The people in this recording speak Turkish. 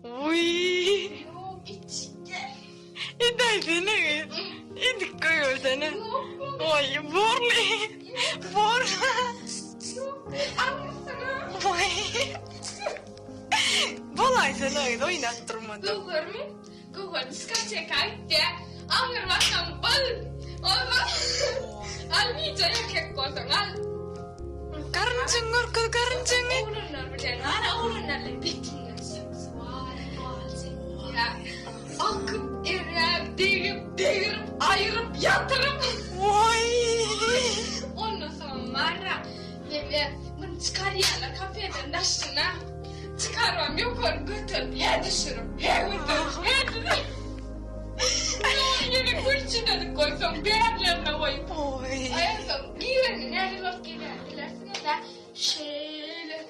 Uy. Yok içki. İdaydı İdik koyuyor seni. Oy borli. Bor. Yok anlasana. Oy. Bolay seni oynattırmadı. Gue diskacek aja. Angin makan bal. Allah. Almi jaya kayak kotongan. Karnceng orkut karnceng. Urunan beden mana urunan lebih tinggi seksual. Ya. Akıp dirip ayırıp yatırıp. Oy. Ondan sonra marah. Ve çıkarıyla kafeden daşına. Çıkarmam yukarı götürüp he düşürüp he götürüp he düşürüp. Yine kurşuna da koysam değerlerine koyup. Oy. Ayasam girenin nerede bak girenin. Dilersine de şöyle.